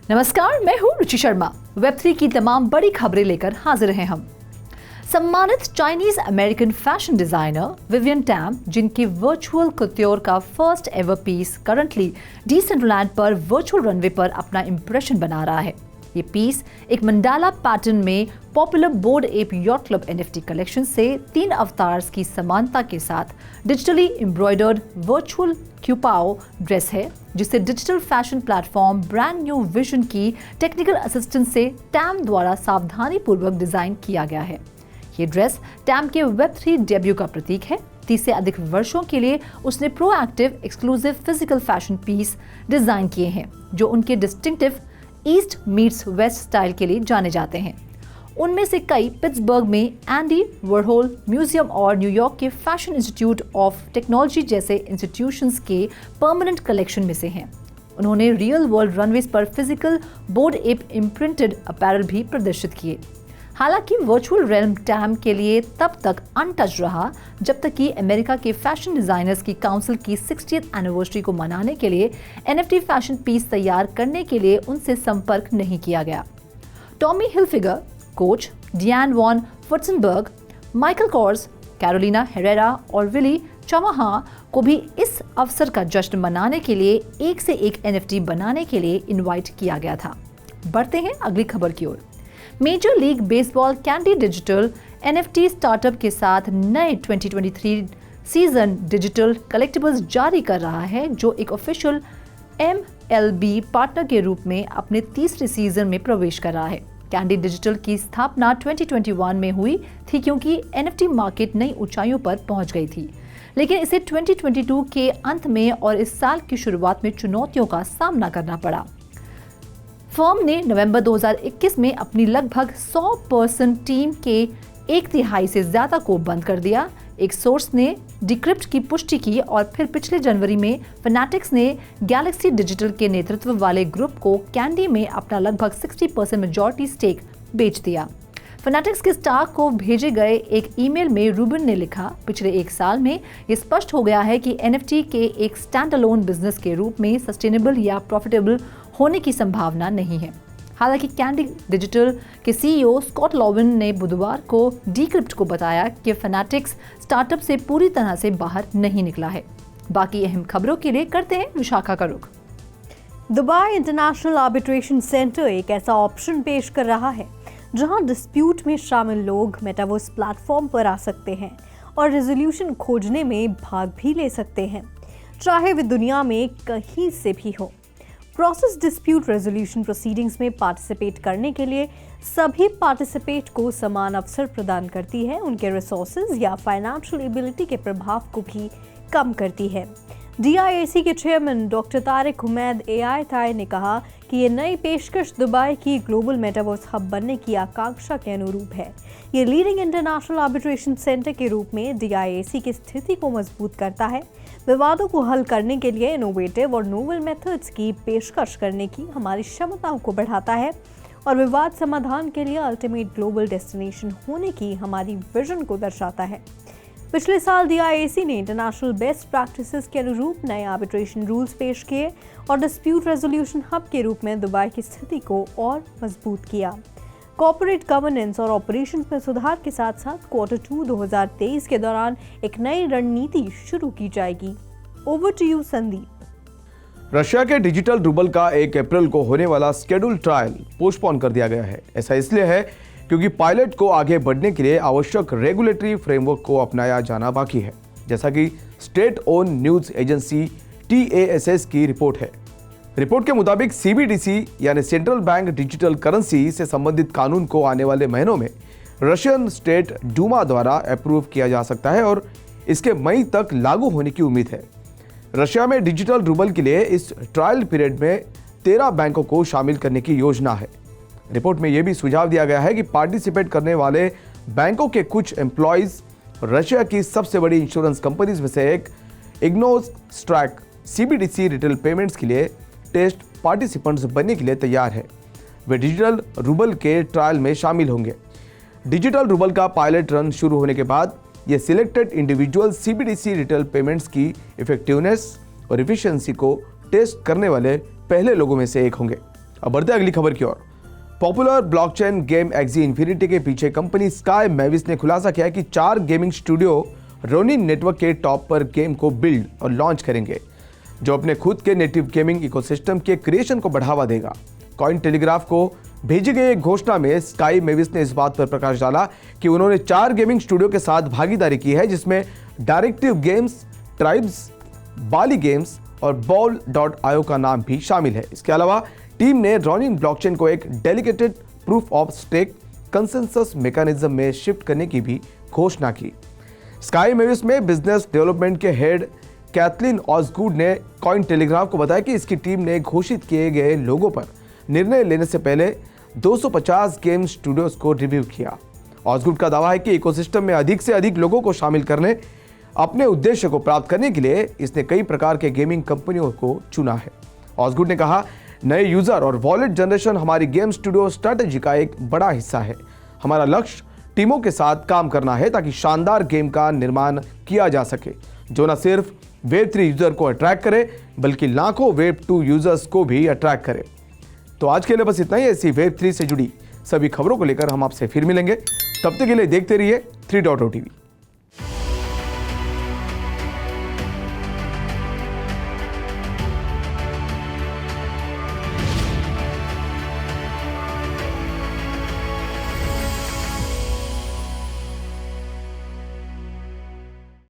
नमस्कार, मैं हूं रुचि शर्मा। वेब3 की तमाम बड़ी खबरें लेकर हाजिर हैं हम। सम्मानित Chinese American fashion designer Vivienne Tam, जिनकी वर्चुअल कुत्योर का first ever piece currently Decentraland पर वर्चुअल रनवे पर अपना इंप्रेशन बना रहा है। ये पीस एक मंडाला पैटर्न में popular bored ape yacht club NFT collection से 3 अवतार्स की समानता के साथ digitally embroidered virtual qipao dress है, जिसे digital fashion platform brand new vision की टेक्निकल असिस्टेंस से टैम द्वारा सावधानी पूर्वक डिजाइन किया गया है। ये ड्रेस टैम के वेब3 डेब्यू का प्रतीक है। 30 से अधिक वर्षों के लिए उसने proactive exclusive physical fashion piece design किए हैं, जो उनके distinctive East meets West style के लिए जाने जाते हैं। उनमें से कई पिट्सबर्ग में एंडी वॉरहोल म्यूजियम और न्यूयॉर्क के फैशन इंस्टीट्यूट ऑफ टेक्नोलॉजी जैसे इंस्टीट्यूशंस के परमानेंट कलेक्शन में से हैं। उन्होंने रियल वर्ल्ड रनवेज पर physical board app imprinted apparel भी प्रदर्शित किए। हालांकि वर्चुअल रेल्म टैम के लिए तब तक अनटच रहा जब तक कि अमेरिका के फैशन डिजाइनर्स की काउंसिल की 60th एनिवर्सरी को मनाने के लिए NFT फैशन पीस तैयार करने के लिए उनसे संपर्क नहीं किया गया। Tommy Hilfiger, Coach Diane von Furstenberg, Michael Kors, Carolina Herrera और विली चवाहा को भी इस अवसर का जश्न मनाने के लिए एक से एक NFT बनाने के लिए इनवाइट किया गया था। बढ़ते हैं अगली खबर की ओर। Major league baseball Candy Digital NFT startup के साथ नए 2023 सीजन डिजिटल कलेक्टिबल्स जारी कर रहा है, जो एक ऑफिशियल MLB पार्टनर के रूप में अपने तीसरे सीजन में प्रवेश कर रहा है। कैंडी डिजिटल की स्थापना 2021 में हुई थी, क्योंकि NFT मार्केट नई ऊंचाइयों पर पहुंच गई थी, लेकिन इसे 2022 के अंत में और इस साल की शुरुआत में चुनौतियों का सामना करना पड़ा। फर्म ने नवंबर 2021 में अपनी लगभग 100% टीम के 1/3 से ज्यादा को बंद कर दिया। एक सोर्स ने डिक्रिप्ट की पुष्टि की और फिर पिछले जनवरी में फैनेटिक्स ने गैलेक्सी डिजिटल के नेतृत्व वाले ग्रुप को कैंडी में अपना लगभग 60% मेजॉरिटी स्टेक बेच दिया। फैनेटिक्स के स्टाफ को भेजे गए एक ईमेल में रूबिन ने लिखा, पिछले 1 साल में ये स्पष्ट हो गया है कि NFT के एक स्टैंड अलोन बिजनेस के रूप में सस्टेनेबल या प्रॉफिटेबल होने की संभावना नहीं है। हालांकि कैंडी डिजिटल के CEO स्कॉट लॉविन ने बुधवार को डिक्रिप्ट को बताया कि फैनेटिक्स स्टार्टअप से पूरी तरह से बाहर नहीं निकला है। बाकी अहम खबरों के लिए करते हैं विशाखा का रुख। दुबई इंटरनेशनल आर्बिट्रेशन सेंटर एक ऐसा ऑप्शन पेश कर रहा है जहां डिस्प्यूट में शामिल लोग मेटावर्स प्लेटफॉर्म पर आ सकते हैं और रेजोल्यूशन खोजने में भाग भी ले सकते हैं, चाहे वे दुनिया में कहीं से भी हो। प्रोसेस डिस्प्यूट रेजोल्यूशन प्रोसीडिंग्स में पार्टिसिपेट करने के लिए सभी पार्टिसिपेट को समान अवसर प्रदान करती है, उनके रिसोर्सेज या फाइनेंशियल एबिलिटी के प्रभाव को भी कम करती है। DIAC के chairman doctor Tariq Humaid AI ने कहा कि ये नई पेशकश दुबई की ग्लोबल मेटावर्स हब बनने की आकांक्षा के अनुरूप है। ये लीडिंग इंटरनेशनल आर्बिट्रेशन सेंटर के रूप में DIAC की स्थिति को मजबूत करता है, विवादों को हल करने के लिए इनोवेटिव और नोवेल मेथड्स की पेशकश करने की हमारी क्षमताओं को बढ़ाता है और विवाद समाधान के लिए अल्टीमेट ग्लोबल डेस्टिनेशन होने की हमारी विजन को दर्शाता है। पिछले साल DIAC ने इंटरनेशनल बेस्ट प्रैक्टिसेस के अनुरूप नए आर्बिट्रेशन रूल्स पेश किए और डिस्प्यूट रेजोल्यूशन हब के रूप में दुबई की स्थिति को और मजबूत किया। कॉर्पोरेट गवर्नेंस और ऑपरेशंस में सुधार के साथ साथ Q2 2023 के दौरान एक नई रणनीति शुरू की जाएगी। Over to you Sandeep. Russia के डिजिटल रूबल का 1 अप्रैल को होने वाला स्केड्यूल ट्रायल पोस्टपोन कर दिया गया है। ऐसा इसलिए है क्योंकि पायलट को आगे बढ़ने के लिए आवश्यक रेगुलेटरी फ्रेमवर्क को अपनाया जाना बाकी है, जैसा कि state own news agency TASS की रिपोर्ट है। रिपोर्ट के मुताबिक CBDC यानी सेंट्रल बैंक डिजिटल करेंसी से संबंधित कानून को आने वाले महीनों में रशियन स्टेट डूमा द्वारा अप्रूव किया जा सकता है और इसके मई तक लागू होने की उम्मीद है। रशिया में डिजिटल रूबल के लिए इस ट्रायल पीरियड में 13 बैंकों को शामिल करने की योजना है। रिपोर्ट में यह भी सुझाव दिया गया है कि पार्टिसिपेट करने वाले बैंकों के कुछ एम्प्लॉयज रशिया की सबसे बड़ी इंश्योरेंस कंपनीज में से एक इग्नोस्ट्रैक CBDC रिटेल पेमेंट्स के लिए टेस्ट पार्टिसिपेंट्स बनने के लिए तैयार है। वे डिजिटल रूबल के ट्रायल में शामिल होंगे। डिजिटल रूबल का पायलट रन शुरू होने के बाद ये selected individual CBDC retail payments की इफेक्टिवनेस और एफिशिएंसी को टेस्ट करने वाले पहले लोगों में से एक होंगे। अब बढ़ते हैं अगली खबर की ओर। Popular blockchain game Axie Infinity के पीछे कंपनी स्काई मेविस ने खुलासा किया है कि 4 गेमिंग स्टूडियो रोनिन नेटवर्क के टॉप पर गेम को बिल्ड और लॉन्च करेंगे, जो अपने खुद के नेटिव गेमिंग इकोसिस्टम के क्रिएशन को बढ़ावा देगा। कॉइन टेलीग्राफ को भेजी गई एक घोषणा में स्काई मेविस ने इस बात पर प्रकाश डाला कि उन्होंने 4 गेमिंग स्टूडियो के साथ भागीदारी की है, जिसमें डायरेक्टिव गेम्स, ट्राइब्स, बाली गेम्स और बॉल.io का नाम भी शामिल है। इसके अलावा टीम ने रोनिन ब्लॉकचेन को एक delegated proof of stake consensus mechanism में शिफ्ट करने की भी घोषणा की। स्काई मेविस में बिजनेस डेवलपमेंट के हेड कैथलीन ऑसगुड ने कॉइन टेलीग्राफ को बताया कि इसकी टीम ने घोषित किए गए लोगों पर निर्णय लेने से पहले 250 गेम स्टूडियोज को रिव्यू किया। ऑसगुड का दावा है कि इकोसिस्टम में अधिक से अधिक लोगों को शामिल करने अपने उद्देश्य को प्राप्त करने के लिए इसने कई प्रकार के गेमिंग कंपनियों को चुना है। ऑसगुड ने कहा, नए यूजर और वॉलेट जनरेशन हमारी गेम स्टूडियो स्ट्रैटेजी का एक बड़ा हिस्सा है। हमारा लक्ष्य टीमों के साथ काम करना है ताकि शानदार गेम का निर्माण किया जा सके, जो न सिर्फ वेब 3 यूजर को अट्रैक्ट करे बल्कि लाखों वेब 2 यूजर्स को भी अट्रैक्ट करे। तो आज के लिए बस इतना ही। ऐसी वेब 3 से जुड़ी सभी खबरों को लेकर हम आपसे फिर मिलेंगे। तब तक के लिए देखते रहिए 3.0 TV।